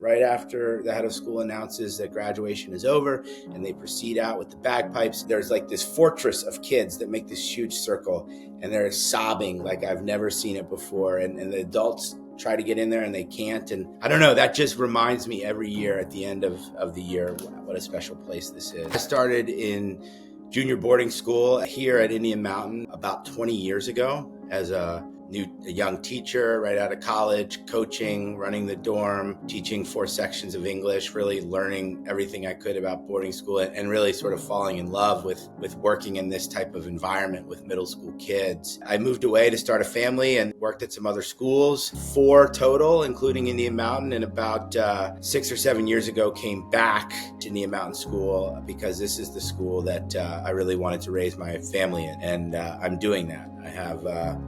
right after the head of school announces that graduation is over and they proceed out with the bagpipes, there's like this fortress of kids that make this huge circle and they're sobbing like I've never seen it before. And the adults try to get in there and they can't. And I don't know, that just reminds me every year at the end of the year what a special place this is. I started in junior boarding school here at Indian Mountain about 20 years ago as a young teacher right out of college, coaching, running the dorm, teaching 4 sections of English, really learning everything I could about boarding school and really sort of falling in love with working in this type of environment with middle school kids. I moved away to start a family and worked at some other schools, 4 total, including Indian Mountain, and about 6 or 7 years ago came back to Indian Mountain School because this is the school that I really wanted to raise my family in, and I'm doing that. I have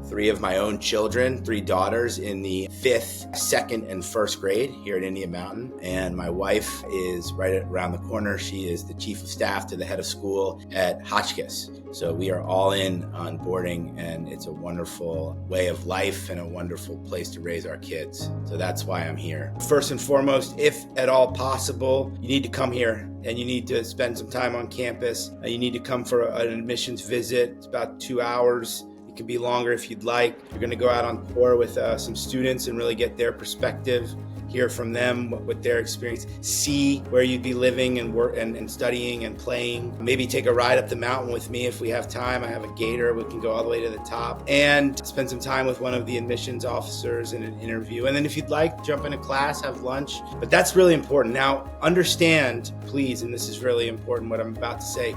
3 of my own children, 3 daughters in the 5th, 2nd, and 1st grade here at Indian Mountain. And my wife is right around the corner. She is the chief of staff to the head of school at Hotchkiss. So we are all in on boarding, and it's a wonderful way of life and a wonderful place to raise our kids. So that's why I'm here. First and foremost, if at all possible, you need to come here and you need to spend some time on campus. You need to come for an admissions visit. It's about 2 hours. It can be longer if you'd like. You're going to go out on tour with some students and really get their perspective, hear from them what their experience, see where you'd be living and work and studying and playing. Maybe take a ride up the mountain with me if we have time. I have a gator. We can go all the way to the top and spend some time with one of the admissions officers in an interview. And then if you'd like, jump into class, have lunch. But that's really important. Now, understand, please, and this is really important what I'm about to say,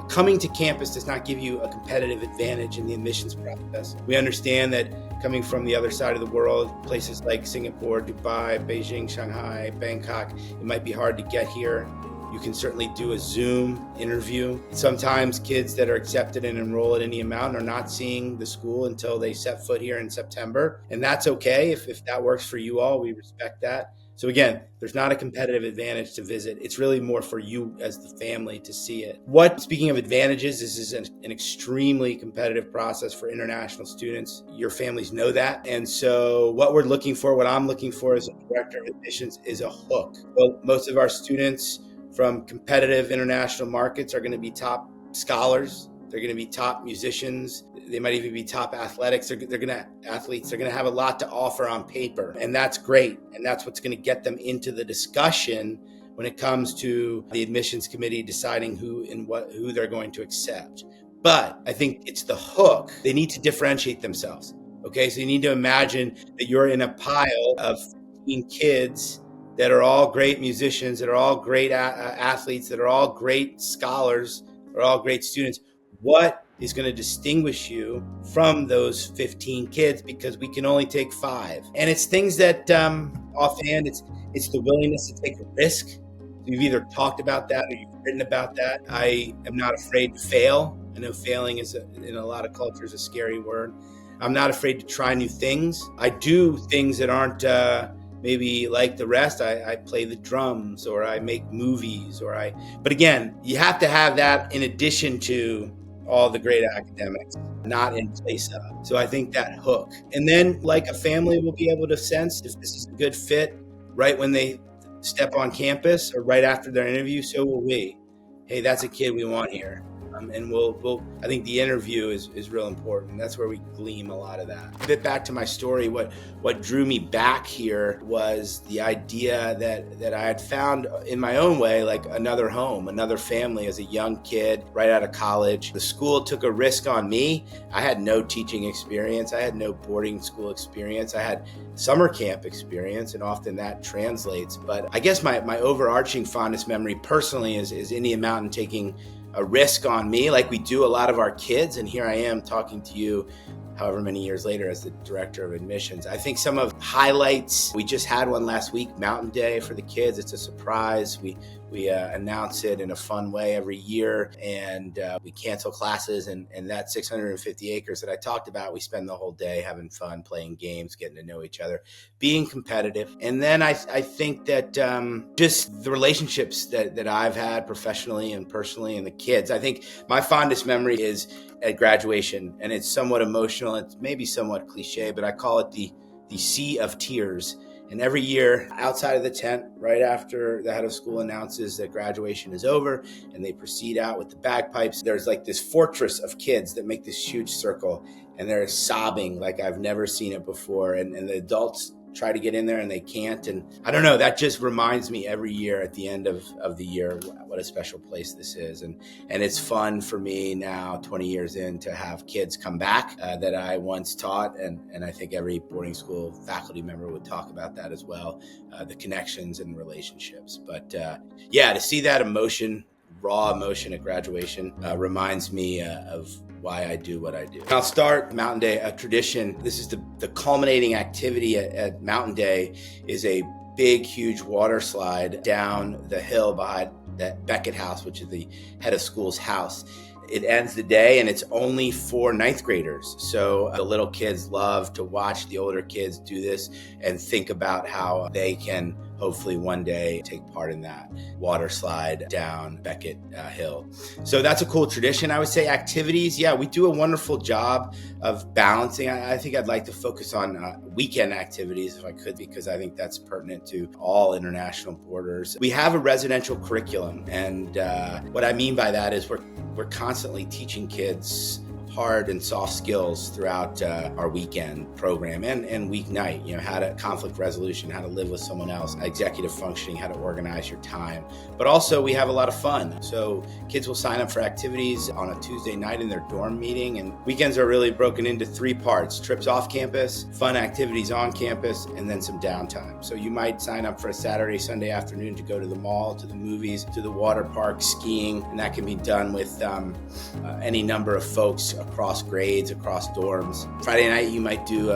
coming to campus does not give you a competitive advantage in the admissions process. We understand that coming from the other side of the world, places like Singapore, Dubai, Beijing, Shanghai, Bangkok, it might be hard to get here. You can certainly do a Zoom interview. Sometimes kids that are accepted and enroll at Indian Mountain are not seeing the school until they set foot here in September. And that's okay. If that works for you all, we respect that. So again, there's not a competitive advantage to visit. It's really more for you as the family to see it. Speaking of advantages, this is an extremely competitive process for international students. Your families know that. And so what I'm looking for as a director of admissions is a hook. Well, most of our students from competitive international markets are going to be top scholars. They're going to be top musicians. They might even be top athletics. They're going to have a lot to offer on paper. And that's great. And that's what's going to get them into the discussion when it comes to the admissions committee deciding who they're going to accept. But I think it's the hook. They need to differentiate themselves. Okay, so you need to imagine that you're in a pile of 15 kids that are all great musicians, that are all great athletes, that are all great scholars, that are all great students. What is going to distinguish you from those 15 kids? Because we can only take 5. And it's things that offhand, it's the willingness to take a risk. You've either talked about that or you've written about that. I am not afraid to fail. I know failing is in a lot of cultures a scary word. I'm not afraid to try new things. I do things that aren't maybe like the rest. I play the drums or I make movies but again, you have to have that in addition to all the great academics, not in place of. So I think that hook. And then like a family will be able to sense if this is a good fit right when they step on campus or right after their interview, so will we. Hey, that's a kid we want here. And I think the interview is real important. That's where we glean a lot of that. A bit back to my story, what drew me back here was the idea that I had found in my own way, like another home, another family as a young kid, right out of college. The school took a risk on me. I had no teaching experience. I had no boarding school experience. I had summer camp experience, and often that translates. But I guess my overarching fondest memory personally is Indian Mountain taking a risk on me like we do a lot of our kids. And here I am talking to you however many years later as the director of admissions. I think some of highlights, we just had one last week, Mountain Day for the kids. It's a surprise. We announce it in a fun way every year, and we cancel classes, and that 650 acres that I talked about, we spend the whole day having fun, playing games, getting to know each other, being competitive. And then I think that just the relationships that I've had professionally and personally, and the kids, I think my fondest memory is at graduation, and it's somewhat emotional. It's maybe somewhat cliche, but I call it the sea of tears. And every year outside of the tent, right after the head of school announces that graduation is over and they proceed out with the bagpipes, there's like this fortress of kids that make this huge circle and they're sobbing like I've never seen it before. And the adults try to get in there and they can't. And I don't know, that just reminds me every year at the end of the year what a special place this is. And it's fun for me now, 20 years in, to have kids come back that I once taught. And I think every boarding school faculty member would talk about that as well, the connections and relationships. But yeah, to see that emotion, raw emotion at graduation reminds me of why I do what I do. I'll start Mountain Day, a tradition. This is the culminating activity at Mountain Day is a big, huge water slide down the hill behind that Beckett house, which is the head of school's house. It ends the day and it's only for ninth graders. So the little kids love to watch the older kids do this and think about how they can hopefully one day take part in that water slide down Beckett Hill. So that's a cool tradition. I would say activities, yeah, we do a wonderful job of balancing. I think I'd like to focus on weekend activities if I could, because I think that's pertinent to all international boarders. We have a residential curriculum, and what I mean by that is we're constantly teaching kids hard and soft skills throughout our weekend program and weeknight. You know, how to conflict resolution, how to live with someone else, executive functioning, how to organize your time. But also we have a lot of fun. So kids will sign up for activities on a Tuesday night in their dorm meeting, and weekends are really broken into three parts: trips off campus, fun activities on campus, and then some downtime. So you might sign up for a Saturday, Sunday afternoon to go to the mall, to the movies, to the water park, skiing, and that can be done with any number of folks across grades, across dorms. Friday night, you might do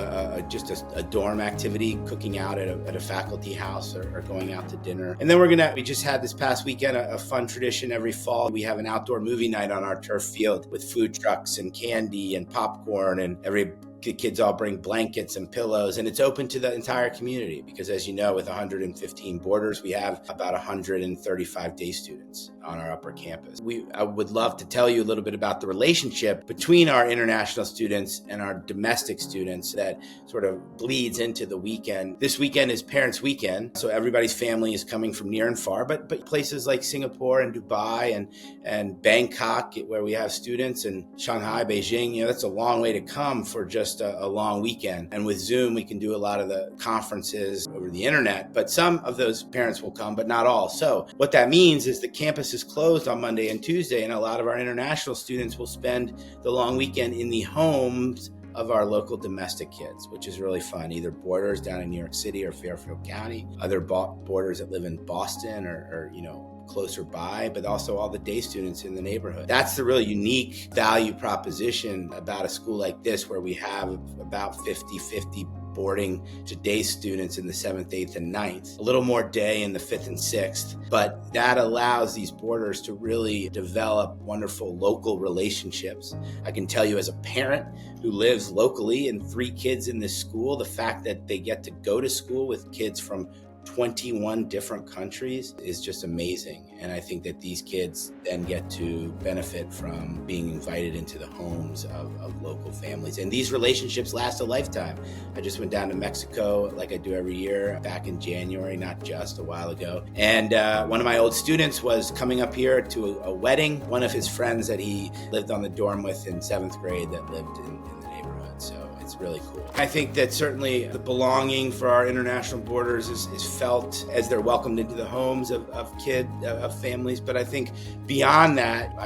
just a dorm activity, cooking out at a faculty house or going out to dinner. And then we just had this past weekend a fun tradition every fall. We have an outdoor movie night on our turf field with food trucks and candy and popcorn, and the kids all bring blankets and pillows, and it's open to the entire community because, as you know, with 115 boarders, we have about 135 day students on our upper campus. I would love to tell you a little bit about the relationship between our international students and our domestic students that sort of bleeds into the weekend. This weekend is Parents' Weekend, so everybody's family is coming from near and far, but places like Singapore and Dubai and Bangkok, where we have students, and Shanghai, Beijing, that's a long way to come for just a long weekend. And with Zoom, we can do a lot of the conferences over the internet, but some of those parents will come, but not all. So what that means is the campus is closed on Monday and Tuesday, and a lot of our international students will spend the long weekend in the homes of our local domestic kids, which is really fun. Either boarders down in New York City or Fairfield County, other boarders that live in Boston or closer by, but also all the day students in the neighborhood. That's the really unique value proposition about a school like this, where we have about 50-50 boarding to day students in the 7th, 8th, and 9th, a little more day in the 5th and 6th. But that allows these boarders to really develop wonderful local relationships. I can tell you, as a parent who lives locally and 3 kids in this school, the fact that they get to go to school with kids from 21 different countries is just amazing. And I think that these kids then get to benefit from being invited into the homes of local families. And these relationships last a lifetime. I just went down to Mexico, like I do every year, back in January, not just a while ago. And one of my old students was coming up here to a wedding. One of his friends that he lived on the dorm with in 7th grade that lived in the neighborhood. So it's really cool. I think that certainly the belonging for our international boarders is felt as they're welcomed into the homes of families. But I think beyond that,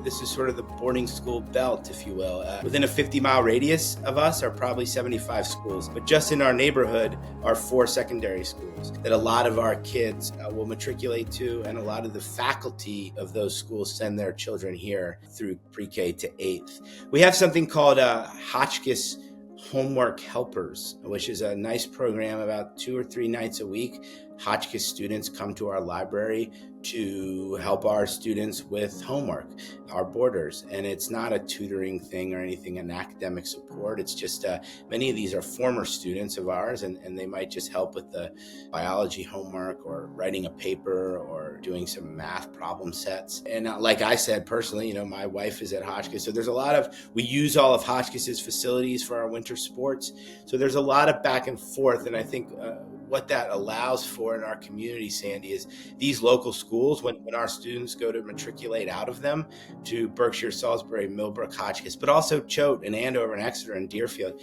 this is sort of the boarding school belt, if you will. Within a 50-mile radius of us are probably 75 schools. But just in our neighborhood are 4 secondary schools that a lot of our kids will matriculate to, and a lot of the faculty of those schools send their children here through pre-K to 8th. We have something called Hotchkiss Homework Helpers, which is a nice program. About 2 or 3 nights a week, Hotchkiss students come to our library to help our students with homework, our boarders. And it's not a tutoring thing or anything, an academic support. It's just many of these are former students of ours, and they might just help with the biology homework or writing a paper or doing some math problem sets. And like I said, personally, my wife is at Hotchkiss. So we use all of Hotchkiss's facilities for our winter sports. So there's a lot of back and forth. And I think what that allows for in our community, Sandy, is these local schools, when our students go to matriculate out of them to Berkshire, Salisbury, Millbrook, Hotchkiss, but also Choate and Andover and Exeter and Deerfield,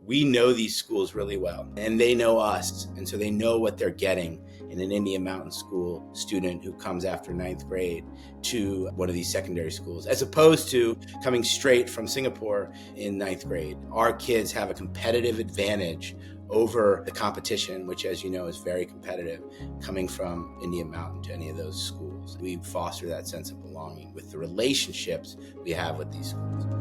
we know these schools really well, and they know us. And so they know what they're getting in an Indian Mountain School student who comes after ninth grade to one of these secondary schools, as opposed to coming straight from Singapore in ninth grade. Our kids have a competitive advantage over the competition, which, as you know, is very competitive, coming from Indian Mountain to any of those schools. We foster that sense of belonging with the relationships we have with these schools.